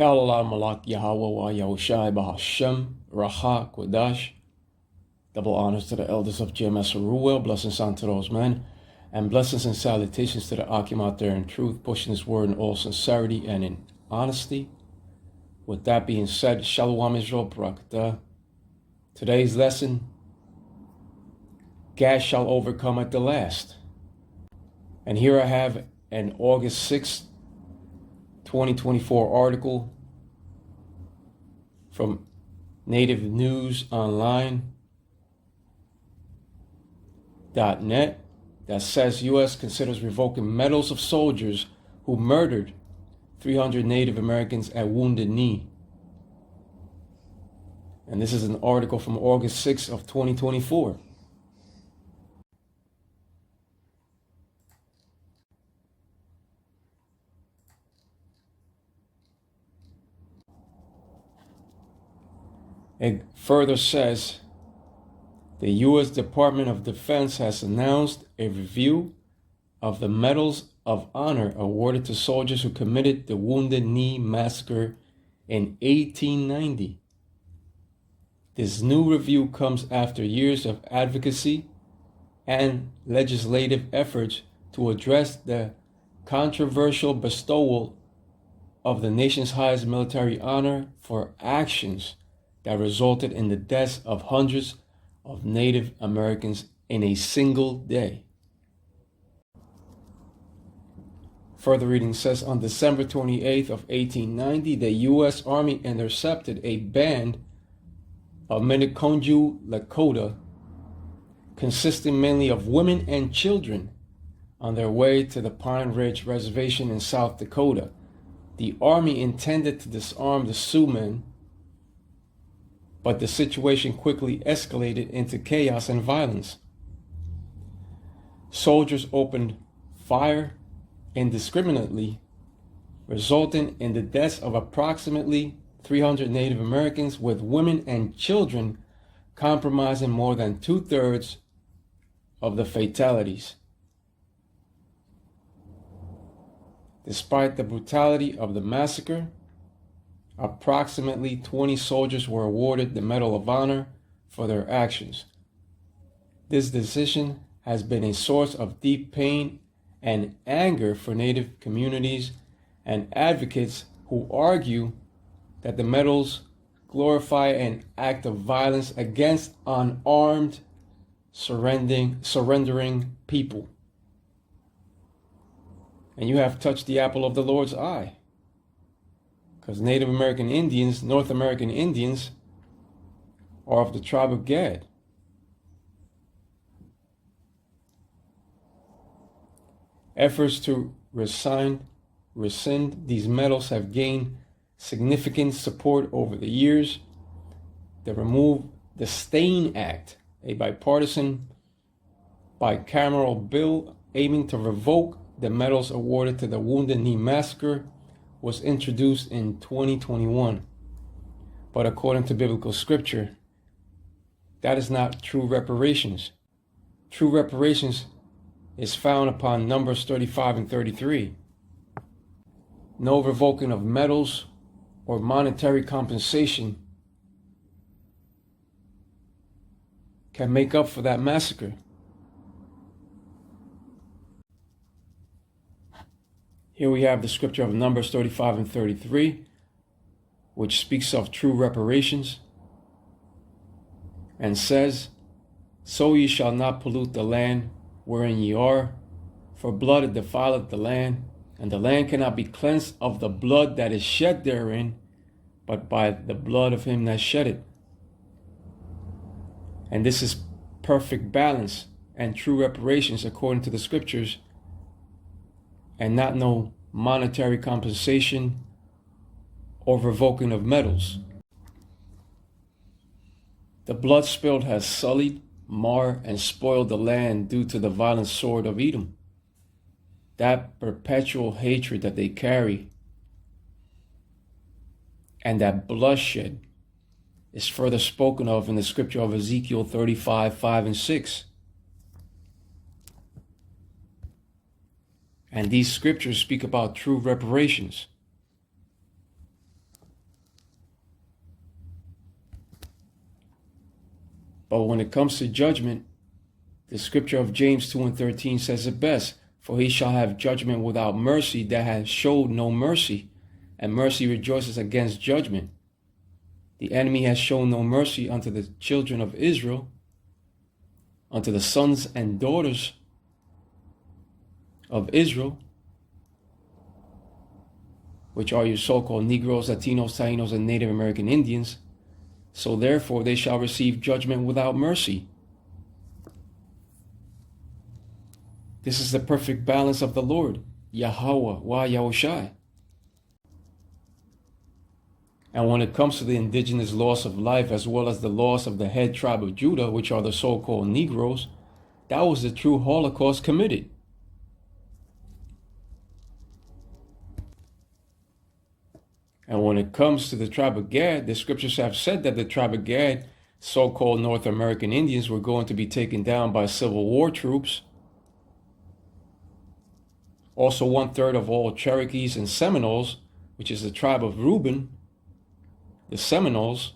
Kalala Malak Yahweh wa Yahushai Bahashem Raha Kodash. Double honors to the elders of GMS Ruel, blessings unto those men, and blessings and salutations to the Akim out there in truth, pushing his word in all sincerity and in honesty. With that being said, Shalom Israel Barakatah. Today's lesson, GAD shall overcome at the last. And here I have an August 6th, 2024 article from Native News Online.net that says U.S. considers revoking medals of soldiers who murdered 300 Native Americans at Wounded Knee. And this is an article from August 6th of 2024. It further says, the U.S. Department of Defense has announced a review of the Medals of Honor awarded to soldiers who committed the Wounded Knee Massacre in 1890. This new review comes after years of advocacy and legislative efforts to address the controversial bestowal of the nation's highest military honor for actions that resulted in the deaths of hundreds of Native Americans in a single day. Further reading says, on December 28th of 1890, the U.S. Army intercepted a band of Miniconjou Lakota consisting mainly of women and children on their way to the Pine Ridge Reservation in South Dakota. The Army intended to disarm the Sioux men, but the situation quickly escalated into chaos and violence. Soldiers opened fire indiscriminately, resulting in the deaths of approximately 300 Native Americans, with women and children comprising more than 2/3 of the fatalities. Despite the brutality of the massacre, approximately 20 soldiers were awarded the Medal of Honor for their actions. This decision has been a source of deep pain and anger for Native communities and advocates who argue that the medals glorify an act of violence against unarmed, surrendering people. And you have touched the apple of the Lord's eye. Because Native American Indians, North American Indians, are of the tribe of GAD. Efforts to rescind these medals have gained significant support over the years. The Remove the Stain Act, a bipartisan bicameral bill aiming to revoke the medals awarded to the Wounded Knee Massacre, was introduced in 2021. But according to biblical scripture, that is not true reparations. True reparations is found upon Numbers 35 and 33. No revoking of medals or monetary compensation can make up for that massacre. Here we have the scripture of Numbers 35 and 33, which speaks of true reparations and says, so ye shall not pollute the land wherein ye are, for blood it defileth the land, and the land cannot be cleansed of the blood that is shed therein, but by the blood of him that shed it. And this is perfect balance and true reparations according to the scriptures, and not no monetary compensation or revoking of medals. The blood spilled has sullied, marred, and spoiled the land due to the violent sword of Edom. That perpetual hatred that they carry and that bloodshed is further spoken of in the scripture of Ezekiel 35, 5 and 6. And these scriptures speak about true reparations. But when it comes to judgment, the scripture of James 2:13 says it best. For he shall have judgment without mercy that has showed no mercy, and mercy rejoices against judgment. The enemy has shown no mercy unto the children of Israel, unto the sons and daughters of Israel, which are your so-called Negroes, Latinos, Tainos, and Native American Indians. So therefore they shall receive judgment without mercy. This is the perfect balance of the Lord, Yahweh, Wa Yahushai. And when it comes to the indigenous loss of life, as well as the loss of the head tribe of Judah, which are the so-called Negroes, that was the true Holocaust committed. And when it comes to the tribe of Gad, the scriptures have said that the tribe of Gad, so-called North American Indians, were going to be taken down by Civil War troops. Also, 1/3 of all Cherokees and Seminoles, which is the tribe of Reuben, the Seminoles,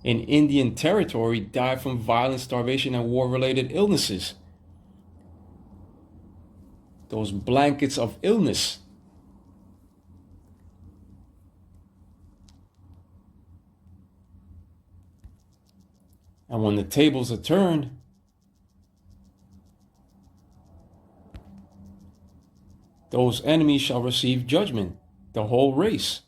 in Indian territory, died from violent, starvation, and war-related illnesses. Those blankets of illness. And when the tables are turned, those enemies shall receive judgment, the whole race.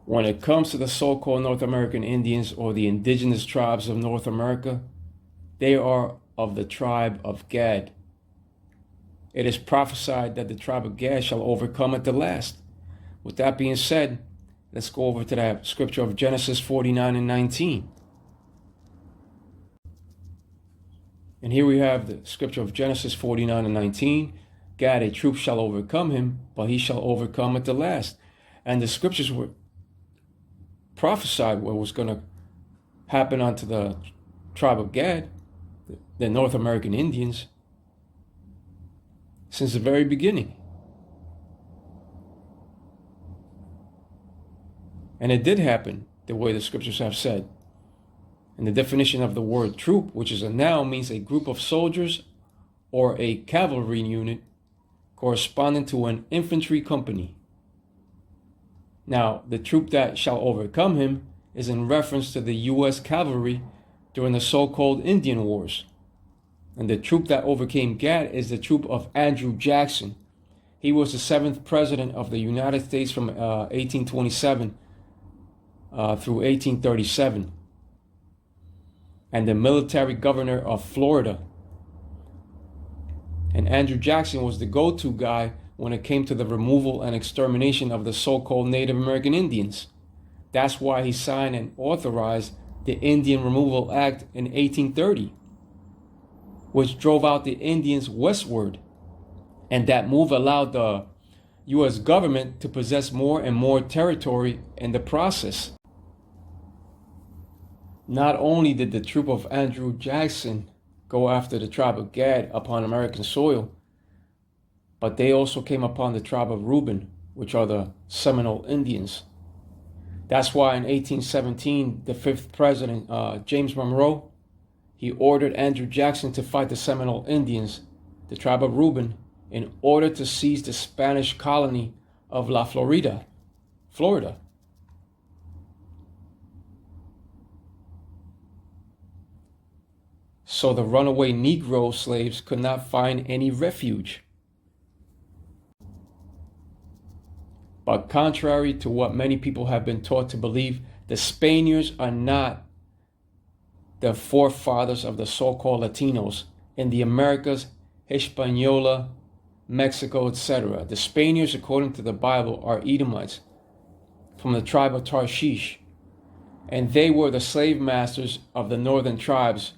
When it comes to the so-called North American Indians, or the indigenous tribes of North America, they are of the tribe of Gad. It is prophesied that the tribe of Gad shall overcome at the last. With that being said, let's go over to that scripture of Genesis 49:19. And here we have the scripture of Genesis 49:19. Gad, a troop shall overcome him, but he shall overcome at the last. And the scriptures were prophesied what was going to happen unto the tribe of Gad, the North American Indians, since the very beginning. And it did happen the way the scriptures have said. And the definition of the word troop, which is a noun, means a group of soldiers or a cavalry unit corresponding to an infantry company. Now, the troop that shall overcome him is in reference to the U.S. cavalry during the so-called Indian Wars. And the troop that overcame Gad is the troop of Andrew Jackson. He was the 7th president of the United States from 1827 through 1837. And the military governor of Florida. And Andrew Jackson was the go-to guy when it came to the removal and extermination of the so-called Native American Indians. That's why he signed and authorized the Indian Removal Act in 1830, which drove out the Indians westward. And that move allowed the U.S. government to possess more and more territory in the process. Not only did the troop of Andrew Jackson go after the tribe of Gad upon American soil, but they also came upon the tribe of Reuben, which are the Seminole Indians. That's why in 1817, the 5th president, James Monroe, he ordered Andrew Jackson to fight the Seminole Indians, the tribe of Reuben, in order to seize the Spanish colony of La Florida. So the runaway Negro slaves could not find any refuge. But contrary to what many people have been taught to believe, the Spaniards are not the forefathers of the so-called Latinos in the Americas, Hispaniola, Mexico, etc. The Spaniards, according to the Bible, are Edomites from the tribe of Tarshish, and they were the slave masters of the northern tribes,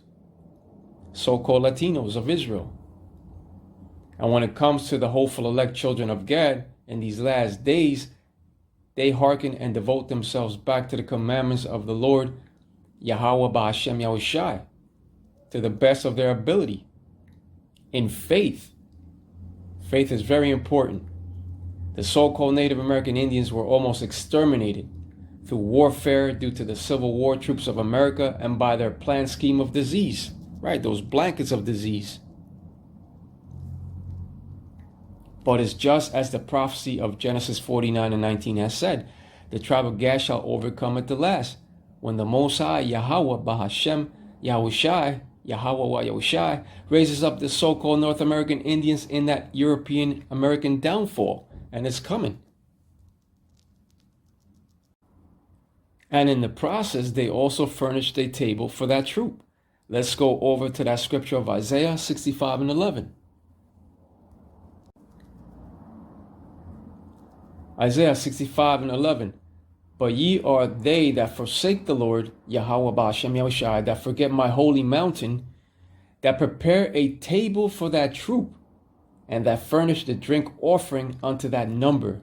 so-called Latinos of Israel. And when it comes to the hopeful elect children of Gad, in these last days, they hearken and devote themselves back to the commandments of the Lord, Yahweh Ba'Hashem Yahushai, to the best of their ability, in faith. Faith is very important. The so-called Native American Indians were almost exterminated. through warfare due to the Civil War troops of America and by their planned scheme of disease. Right, those blankets of disease. But it's just as the prophecy of Genesis 49:19 has said, the tribe of Gad shall overcome at the last, when the Most High, Yahweh, Bahashem, Yahushai, Yahweh Yahushai, raises up the so-called North American Indians in that European American downfall. And it's coming. And in the process, they also furnished a table for that troop. Let's go over to that scripture of Isaiah 65:11. Isaiah 65:11. But ye are they that forsake the Lord, Yahweh Ba'ashem Yahushai, that forget my holy mountain, that prepare a table for that troop, and that furnish the drink offering unto that number.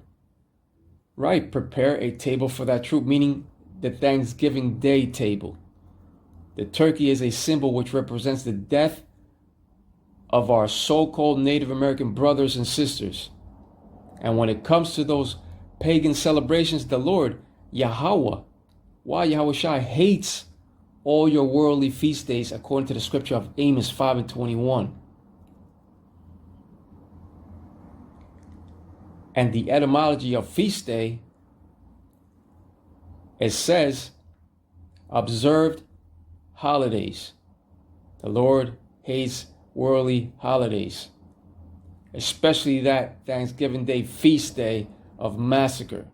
Right, prepare a table for that troop, meaning the Thanksgiving Day table. The turkey is a symbol which represents the death of our so-called Native American brothers and sisters. And when it comes to those pagan celebrations, the Lord, Yahweh, Yahushai, hates all your worldly feast days according to the scripture of Amos 5:21. And the etymology of feast day, it says, observed holidays. The Lord hates worldly holidays, especially that Thanksgiving Day feast day of massacre.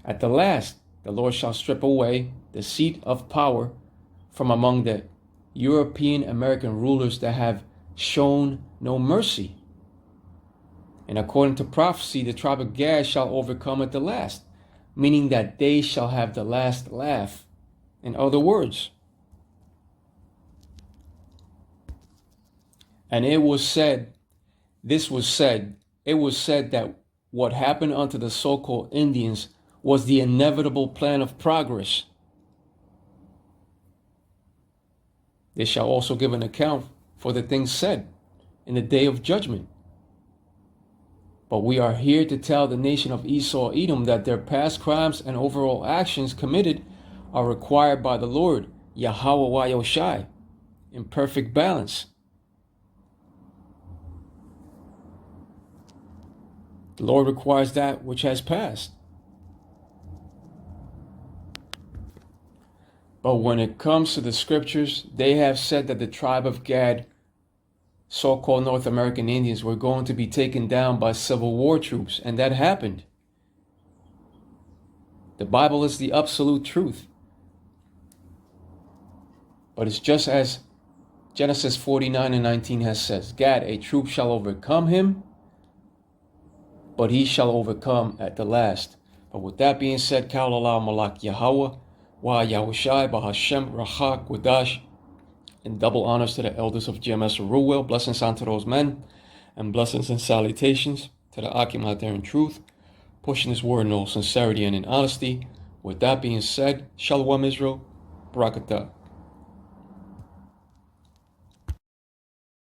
At the last, the Lord shall strip away the seat of power from among the European American rulers that have shown no mercy. And according to prophecy, the tribe of Gad shall overcome at the last, meaning that they shall have the last laugh. In other words, and it was said that what happened unto the so-called Indians was the inevitable plan of progress. They shall also give an account for the things said in the day of judgment. But we are here to tell the nation of Esau, Edom, that their past crimes and overall actions committed are required by the Lord, Yahweh Yahushai, in perfect balance. The Lord requires that which has passed. But when it comes to the scriptures, they have said that the tribe of Gad, so-called North American Indians, were going to be taken down by Civil War troops, and that happened. The Bible is the absolute truth. But it's just as Genesis 49:19 has said, Gad, a troop shall overcome him, but he shall overcome at the last. But with that being said, Kaulallah Malak Yahweh, Wa Yahushai, Bahashem, Rachak, Gudash, and double honors to the elders of GMS Ruwell. Blessings unto those men, and blessings and salutations to the Akim out there in truth, pushing this word in all sincerity and in honesty. With that being said, Shalom Israel, Barakatah.